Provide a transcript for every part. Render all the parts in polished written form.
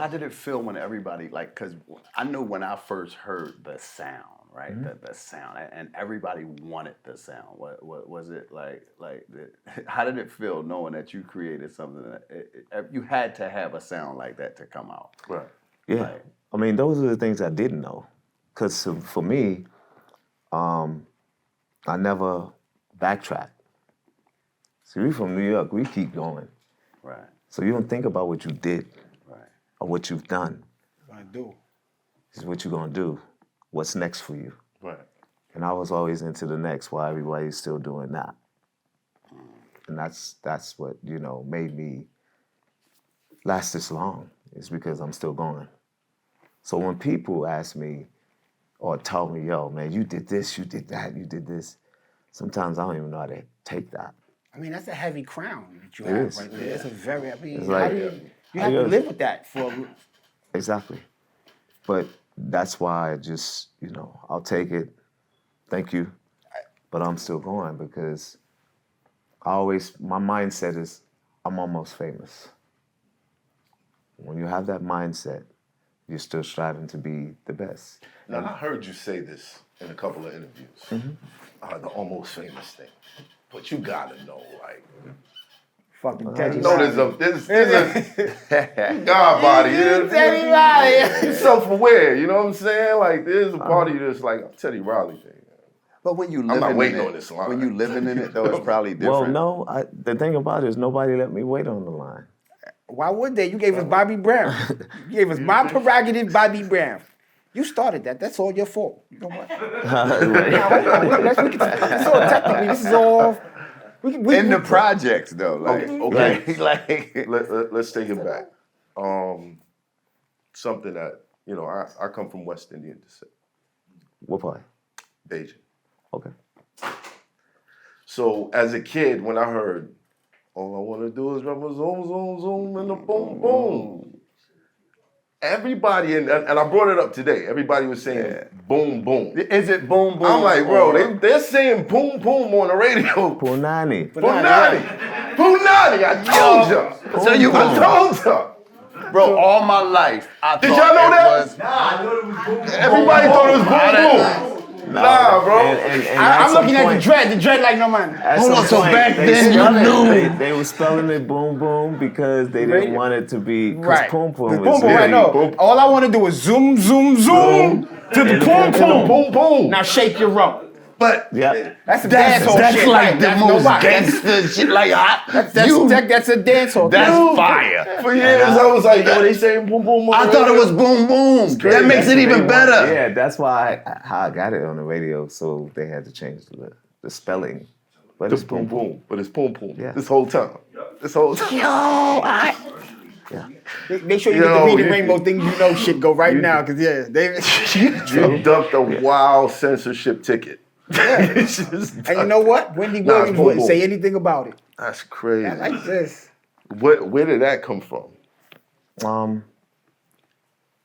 how did it feel when everybody, like, because I know when I first heard the sound, right? The sound, and everybody wanted the sound. What was it like? How did it feel knowing that you created something that you had to have a sound like that to come out? Right. Yeah. Like, I mean, those are the things I didn't know. Because for me, I never backtrack. See, we from New York, we keep going. right, So you don't think about what you did right. or what you've done. I do. It's what you're gonna do. What's next for you? Right. And I was always into the next while everybody's still doing that. And that's what, made me last this long, is because I'm still going. So when people ask me or tell me, yo, man, you did this, you did that, you did this, sometimes I don't even know how to take that. I mean, that's a heavy crown that you It have is. right there. It's a very, It's how like- do you have to live with that for Exactly. But that's why I just, I'll take it, thank you, but I'm still going because my mindset is I'm almost famous. When you have that mindset, you're still striving to be the best. Now, I heard you say this in a couple of interviews, the almost famous thing. But you gotta know, like, fucking you Teddy know Riley. there's a God body. Teddy Riley. You're self-aware, you know what I'm saying? Like, there's a part of you that's like, Teddy Riley thing. But when you I'm living not waiting in it, on this line. when you living in it, though, it's probably Well, different. no, the thing about it is nobody let me wait on the line. Why would they? You gave us Bobby Brown. You gave us my prerogative, Bobby Brown. You started that. That's all your fault. You know what? Now, hold on. It's all technically. This is all. In the projects, though, like, Okay. like Let's take it back. Something that, I come from West Indian descent, What part? Beijing. Okay. So as a kid, when I heard, all I want to do is rub a zoom, zoom, zoom, and a boom, boom. Everybody, and I brought it up today, everybody was saying boom, boom. Is it boom, boom? I'm like, bro, they're saying boom, boom on the radio. Punani. Punani, I told ya. So you I told ya. Bro, all my life, I Did thought y'all know it that? was. Nah, I thought it was boom. Everybody thought it was boom, boom. Nah, bro. And I'm looking at the dread like no man. Hold on, so back then you knew. They were spelling it boom boom because they didn't want it to be, because Right. Pum Pum The was Pum Pum, right? No. All I want to do is zoom, zoom, zoom to the Pum Pum. Boom, boom. Now shake your rump. But Yeah. That's a dancehall That's shit. like the That's most no lie. gangster shit. Like, That's a dancehall. that's fire. for years, I was like, yo, they saying boom, boom, boom. I thought it was boom, boom. That makes it even better. Yeah, that's why how I got it on the radio, so they had to change the spelling. But It's it's boom, boom. But it's boom, boom. Yeah. This whole time. This whole time. Make sure you get the reading rainbow thing. You know shit go right now, cause they. You dumped a wild censorship ticket. It's just And you know what? Wendy Nah, it's Williams boom, wouldn't boom. say anything about it. That's crazy. I like this. Where did that come from?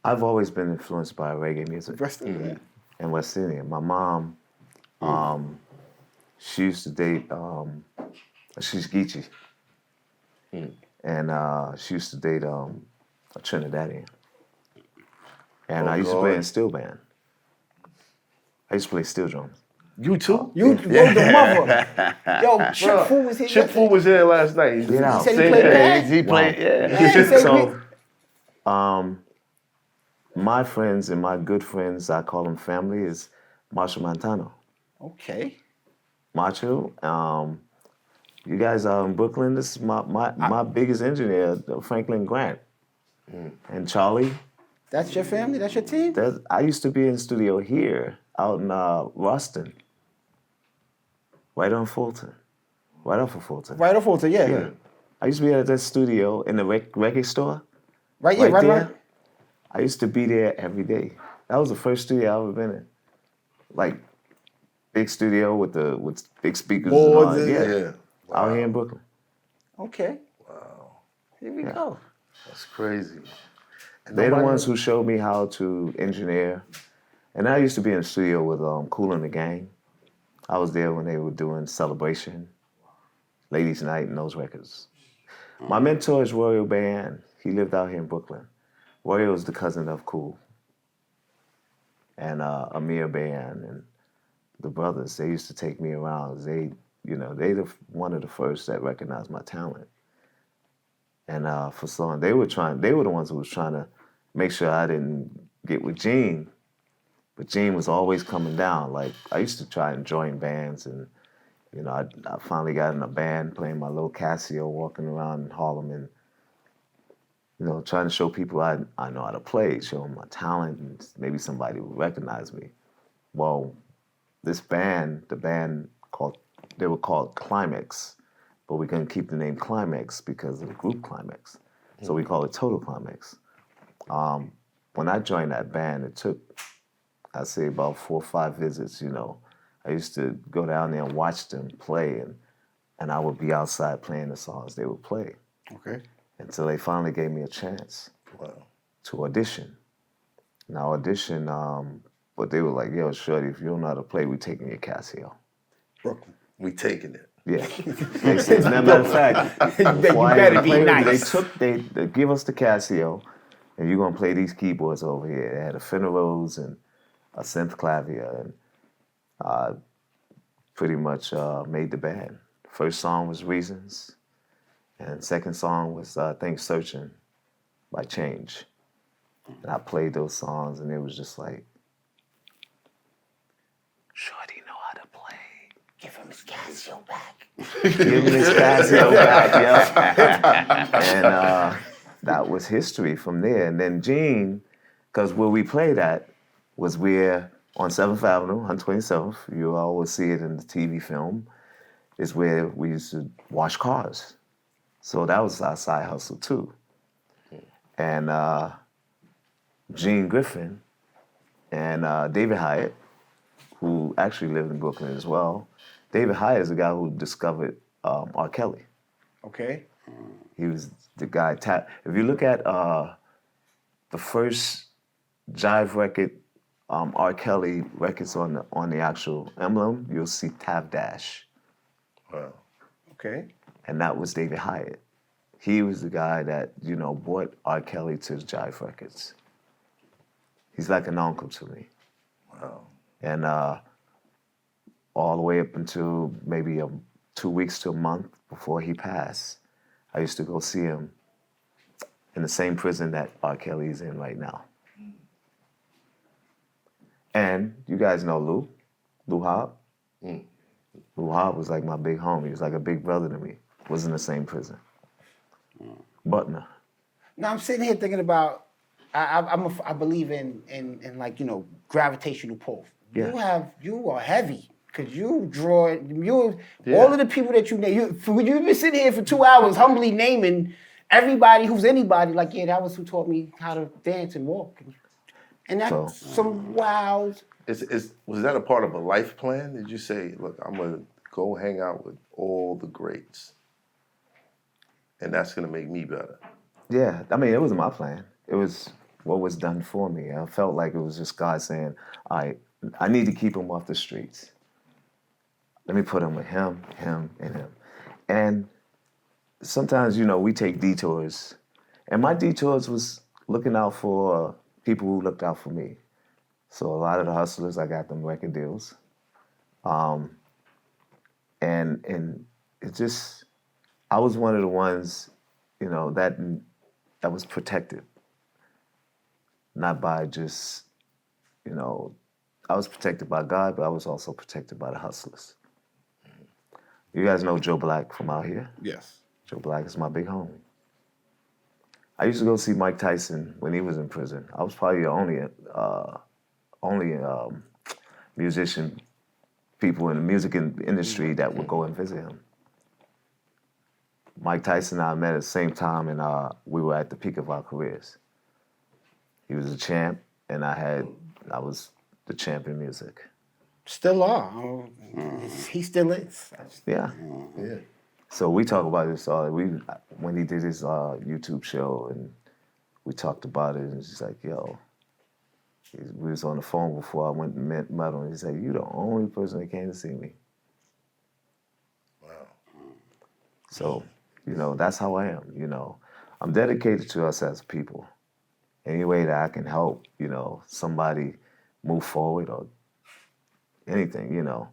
I've always been influenced by reggae music Rest of it. and West Indian. My mom, she used to date, she's Geechee. And she used to date a Trinidadian. And I used to play in steel band. I used to play steel drums. You too? You wrote the mother. Yo, Chip Fu was here. Chip Fu was here last night. Get out. said he Same played thing. band? He played, So, my friends and my good friends, I call them family, is Marshall Montano. Okay. Macho, you guys are in Brooklyn. This is my biggest engineer, Franklin Grant. And Charlie. That's your family? That's your team? I used to be in studio here, out in Ruston. Right on Fulton. Right off of Fulton. Right off Fulton, yeah. I used to be at that studio in the record store. Right, yeah, right, there. right. I used to be there every day. That was the first studio I ever been in. Like, big studio with big speakers and all Boards that. and- Yeah. Yeah. Out here in Brooklyn. Okay. Wow. Here we go. That's crazy. They're the ones who showed me how to engineer. And I used to be in the studio with Kool The Gang. I was there when they were doing Celebration, Ladies Night, and those records. My mentor is Royal Band. He lived out here in Brooklyn. Roy was the cousin of Kool and Amir Band and the brothers. They used to take me around. They one of the first that recognized my talent. And for so long, they were the ones who was trying to make sure I didn't get with Gene. But Gene was always coming down. Like, I used to try and join bands, and, I finally got in a band playing my little Casio, walking around in Harlem and, trying to show people I know how to play, show them my talent, and maybe somebody would recognize me. Well, this band, they were called Climax, but we couldn't keep the name Climax because of the group Climax. So we call it Total Climax. When I joined that band, it took, I'd say, about 4 or 5 visits, I used to go down there and watch them play, and I would be outside playing the songs they would play. Okay. Until they finally gave me a chance to audition. And I auditioned, but they were like, yo, Shorty, if you don't know how to play, we taking your Casio. Brooklyn, we taking it. Yeah. They said, matter of fact, you better be nice. They give us the Casio, and you're gonna play these keyboards over here. They had a Fender Rhodes and a synth clavier, and pretty much made the band. First song was Reasons, and second song was I think Searching by Change. And I played those songs, and it was just like, Shorty know how to play. Give him his Casio back. Give me his Casio back, yeah. And that was history from there. And then Gene, because where we played at was where on 7th Avenue, 127th, you always see it in the TV film, is where we used to wash cars. So that was our side hustle too. And Gene Griffin and David Hyatt, who actually lived in Brooklyn as well. David Hyatt is the guy who discovered R. Kelly. Okay. He was the guy. If you look at the first Jive record, R. Kelly records on the actual emblem, you'll see Tav Dash. Wow. Okay. And that was David Hyatt. He was the guy that, brought R. Kelly to his Jive records. He's like an uncle to me. Wow. And all the way up until maybe 2 weeks to a month before he passed, I used to go see him in the same prison that R. Kelly's in right now. And you guys know Lou Hobb. Lou Hobb was like my big homie. He was like a big brother to me. Was in the same prison. Butner. Now I'm sitting here thinking about. I believe in like gravitational pull. Yeah. You are heavy because you draw all of the people that you name. You've been sitting here for 2 hours humbly naming everybody who's anybody. Like that was who taught me how to dance and walk. And that's some wild. Was that a part of a life plan? Did you say, look, I'm gonna go hang out with all the greats, and that's gonna make me better? Yeah, I mean, it wasn't my plan. It was what was done for me. I felt like it was just God saying, all right, I need to keep him off the streets. Let me put him with him, and him. And sometimes, we take detours. And my detours was looking out for people who looked out for me. So a lot of the hustlers, I got them record deals. And it just, I was one of the ones, that was protected. Not by just, I was protected by God, but I was also protected by the hustlers. You guys know Joe Black from out here? Yes. Joe Black is my big homie. I used to go see Mike Tyson when he was in prison. I was probably the only musician, people in the music industry that would go and visit him. Mike Tyson and I met at the same time, and we were at the peak of our careers. He was a champ, and I was the champ in music. Still are. He still is. Yeah. Yeah. So we talk about this when he did his YouTube show, and we talked about it, and he's like, yo, we was on the phone before I went and met him, and he said, you the only person that came to see me. Wow. So, that's how I am, I'm dedicated to us as people. any way that I can help, you know, somebody move forward or anything, you know.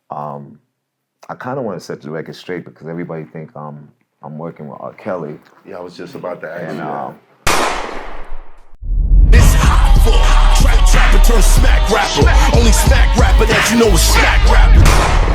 I kind of want to set the record straight because everybody think I'm working with R. Kelly. Yeah, I was just about to ask And you that. It's Hoffa, trapper turn smack rapper. Only smack rapper that you know is smack rapper.